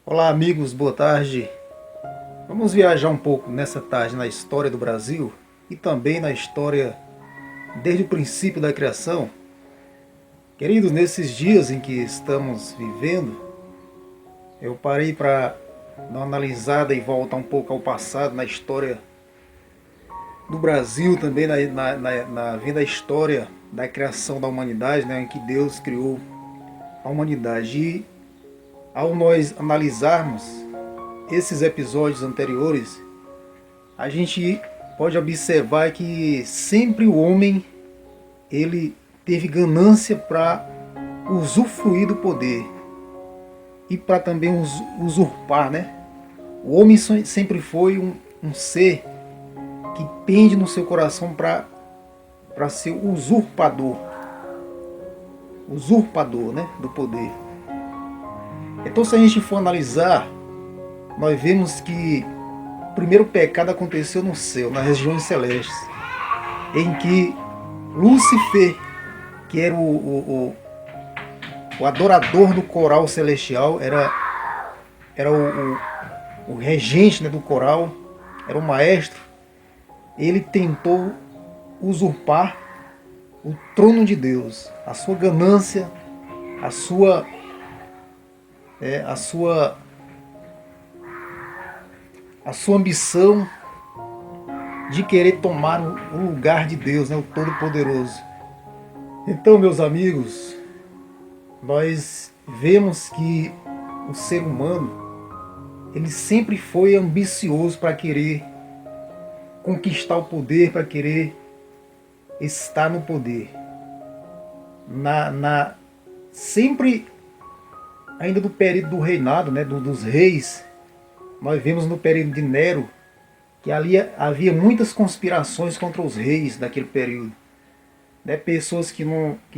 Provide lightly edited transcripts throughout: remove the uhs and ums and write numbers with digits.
Olá amigos, boa tarde. Vamos viajar um pouco nessa tarde na história do Brasil e também na história desde o princípio da criação. Queridos, nesses dias em que estamos vivendo, eu parei para dar uma analisada e voltar um pouco ao passado, na história do Brasil, também na vida, a história da criação da humanidade, né, em que Deus criou a humanidade. E ao nós analisarmos esses episódios anteriores, a gente pode observar que sempre o homem ele teve ganância para usufruir do poder e para também usurpar, né? O homem sempre foi um ser que pende no seu coração para ser usurpador, né, do poder. Então, se a gente for analisar, nós vemos que o primeiro pecado aconteceu no céu, nas regiões celestes, em que Lúcifer, que era o adorador do coral celestial, era o regente, né, do coral, era o maestro. Ele tentou usurpar o trono de Deus, a sua ganância, a sua ambição de querer tomar o lugar de Deus, né, o Todo-Poderoso. Então, meus amigos, nós vemos que o ser humano ele sempre foi ambicioso para querer conquistar o poder, para querer estar no poder. Sempre ainda do período do reinado, né, dos reis, nós vemos no período de Nero que ali havia muitas conspirações contra os reis daquele período, né, pessoas que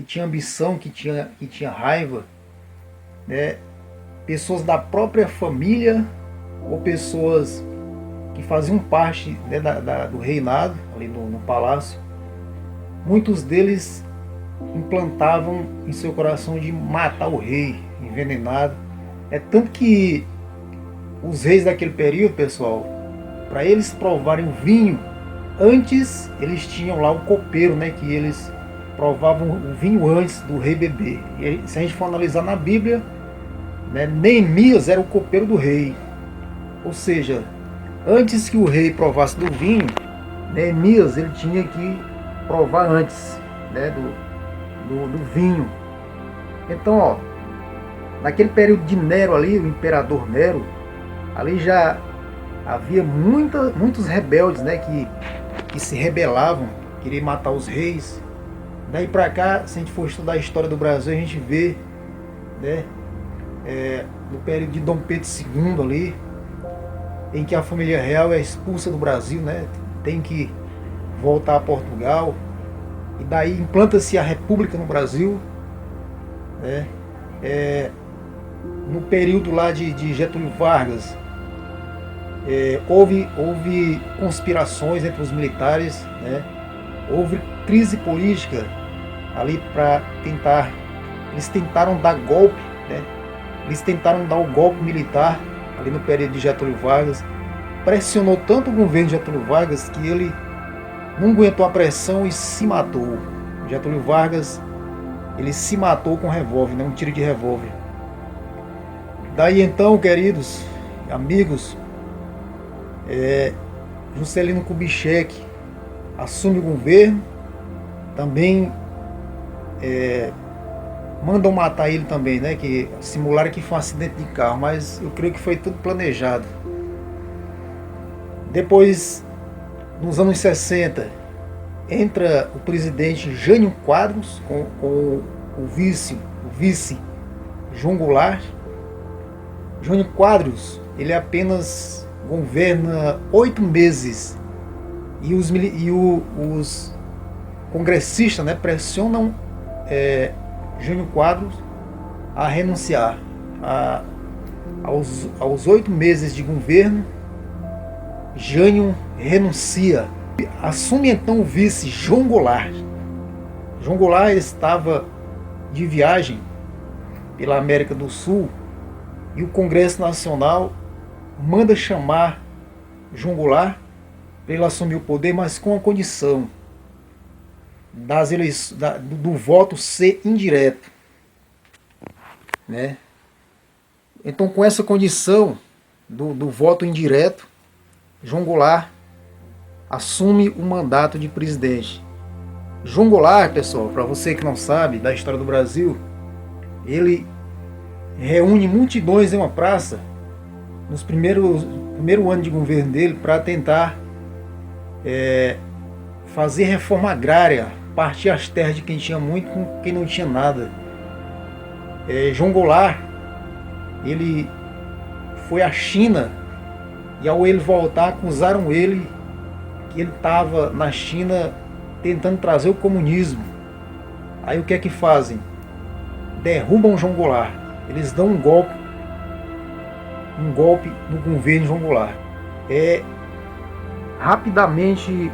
tinham ambição, que tinha raiva, né, pessoas da própria família ou pessoas que faziam parte, né, do reinado ali no palácio. Muitos deles implantavam em seu coração de matar o rei, envenenado. É tanto que os reis daquele período, pessoal, para eles provarem o vinho, antes eles tinham lá o copeiro, né, que eles provavam o vinho antes do rei beber. E se a gente for analisar na Bíblia, né, Neemias era o copeiro do rei. Ou seja, antes que o rei provasse do vinho, Neemias ele tinha que provar antes, né, do vinho. Então, ó, naquele período de Nero ali, o imperador Nero, ali já havia muitos rebeldes, né, que se rebelavam, queriam matar os reis. Daí pra cá, se a gente for estudar a história do Brasil, a gente vê, né, no período de Dom Pedro II ali, em que a família real é expulsa do Brasil, né, tem que voltar a Portugal, e daí implanta-se a República no Brasil, né. No período lá de Getúlio Vargas, houve conspirações entre os militares, né, houve crise política ali para eles tentaram dar golpe, né, eles tentaram dar o golpe militar ali no período de Getúlio Vargas. Pressionou tanto o governo de Getúlio Vargas que ele não aguentou a pressão e se matou. Getúlio Vargas, ele se matou com revólver, né, um tiro de revólver. Daí então, queridos amigos, Juscelino Kubitschek assume o governo, também mandam matar ele também, né, que simularam que foi um acidente de carro, mas eu creio que foi tudo planejado. Depois, nos anos 60, entra o presidente Jânio Quadros com o vice João Goulart. Jânio Quadros, ele apenas governa 8 meses e os congressistas, né, pressionam Jânio Quadros a renunciar. Aos 8 meses de governo, Jânio renuncia. Assume então o vice João Goulart. João Goulart estava de viagem pela América do Sul e o Congresso Nacional manda chamar João Goulart para ele assumir o poder, mas com a condição do voto ser indireto, né? Então, com essa condição do voto indireto, João Goulart assume o mandato de presidente. João Goulart, pessoal, para você que não sabe da história do Brasil, ele reúne multidões em uma praça nos primeiro ano de governo dele para tentar fazer reforma agrária, partir as terras de quem tinha muito com quem não tinha nada. João Goulart, ele foi à China e ao ele voltar acusaram ele que ele estava na China tentando trazer o comunismo. Aí o que é que fazem? Derrubam João Goulart. Eles dão um golpe no governo de João Goulart. Rapidamente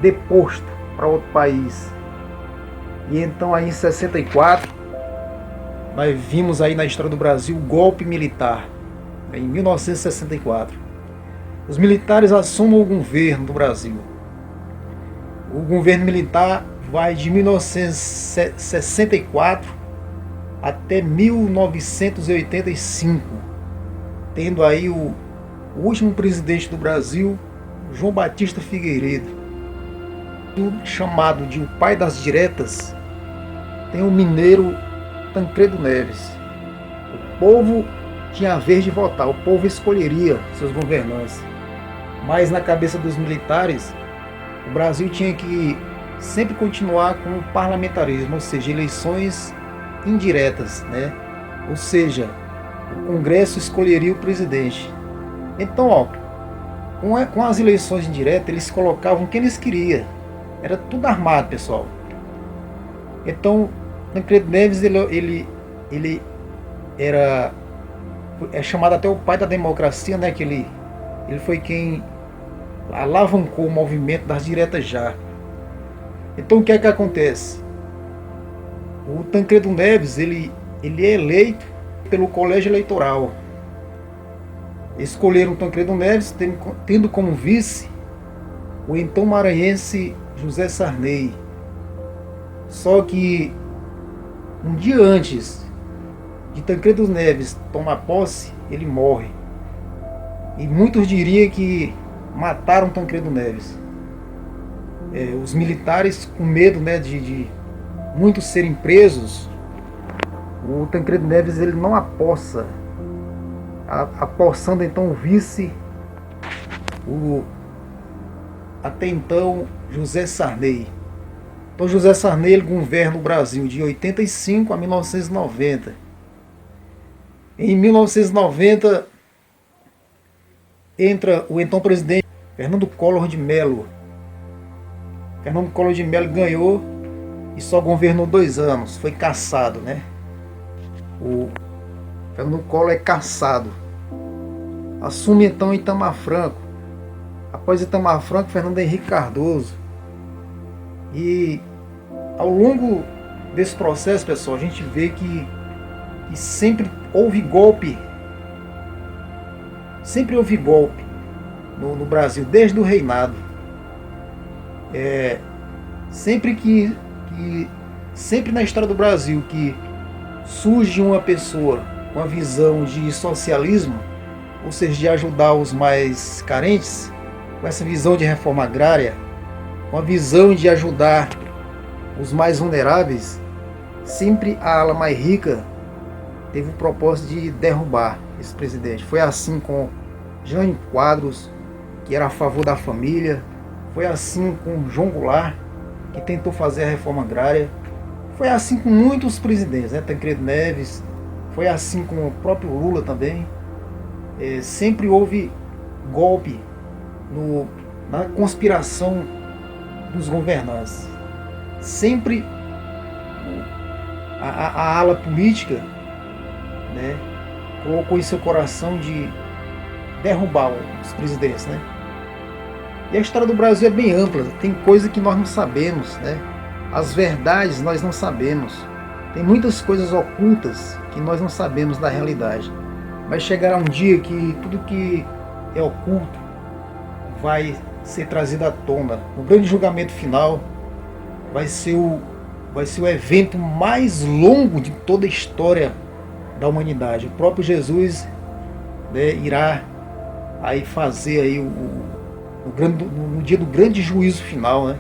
deposto para outro país. E então aí em 64 nós vimos aí na história do Brasil o golpe militar, em 1964. Os militares assumem o governo do Brasil. O governo militar vai de 1964 até 1985, tendo aí o último presidente do Brasil, João Batista Figueiredo, chamado de o pai das diretas. Tem o mineiro Tancredo Neves. O povo tinha a vez de votar, o povo escolheria seus governantes, mas na cabeça dos militares o Brasil tinha que sempre continuar com o parlamentarismo, ou seja, eleições indiretas, né? Ou seja, o Congresso escolheria o presidente. Então, com as eleições indiretas, eles colocavam quem eles queriam. Era tudo armado, pessoal. Então, Tancredo Neves, ele é chamado até o pai da democracia, né? Que ele foi quem alavancou o movimento das diretas já. Então, o que é que acontece? O Tancredo Neves, ele é eleito pelo colégio eleitoral. Escolheram o Tancredo Neves, tendo como vice o então maranhense José Sarney. Só que um dia antes de Tancredo Neves tomar posse, ele morre. E muitos diriam que mataram Tancredo Neves. Os militares, com medo, né, de muitos serem presos, o Tancredo Neves ele não apossa, apossando então o vice, até então José Sarney. Então José Sarney ele governa o Brasil de 85 a 1990. Em 1990 entra o então presidente Fernando Collor de Mello. Fernando Collor de Mello ganhou e só governou 2 anos, foi cassado, né? O Fernando Collor é cassado. Assume então Itamar Franco. Após Itamar Franco, Fernando Henrique Cardoso. E ao longo desse processo, pessoal, a gente vê que sempre houve golpe. Sempre houve golpe no Brasil, desde o reinado. Sempre na história do Brasil que surge uma pessoa com a visão de socialismo, ou seja, de ajudar os mais carentes, com essa visão de reforma agrária, com a visão de ajudar os mais vulneráveis, sempre a ala mais rica teve o propósito de derrubar esse presidente. Foi assim com Jânio Quadros, que era a favor da família. Foi assim com João Goulart, que tentou fazer a reforma agrária. Foi assim com muitos presidentes, né? Tancredo Neves. Foi assim com o próprio Lula também. Sempre houve golpe na conspiração dos governantes. Sempre a ala política, né, colocou em seu coração de derrubar os presidentes, né? E a história do Brasil é bem ampla, tem coisa que nós não sabemos, né? As verdades nós não sabemos. Tem muitas coisas ocultas que nós não sabemos da realidade. Vai chegar um dia que tudo que é oculto vai ser trazido à tona. O grande julgamento final vai ser o evento mais longo de toda a história da humanidade. O próprio Jesus, né, irá aí fazer aí no dia do grande juízo final, né,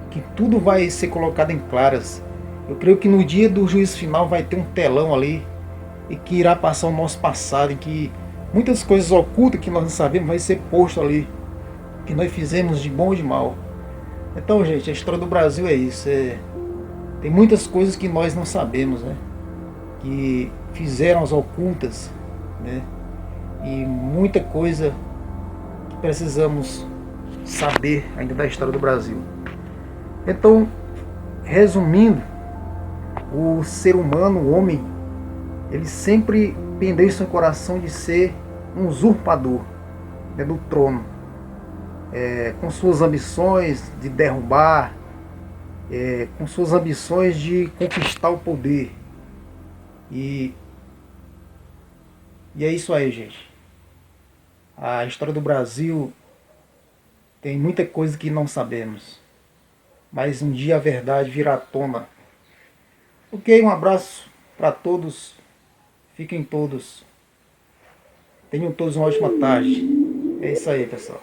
que tudo vai ser colocado em claras. Eu creio que no dia do juízo final vai ter um telão ali e que irá passar o nosso passado, em que muitas coisas ocultas que nós não sabemos vai ser posto ali, que nós fizemos de bom e de mal. Então, gente, a história do Brasil é isso. Tem muitas coisas que nós não sabemos, né? Que fizeram as ocultas, né? E muita coisa que precisamos saber ainda da história do Brasil. Então, resumindo, o ser humano, o homem, ele sempre pendeu em seu coração de ser um usurpador, né, do trono, com suas ambições de derrubar, com suas ambições de conquistar o poder. E é isso aí, gente. A história do Brasil tem muita coisa que não sabemos, mas um dia a verdade virá à tona. Ok, um abraço para todos. Fiquem todos. Tenham todos uma ótima tarde. É isso aí, pessoal.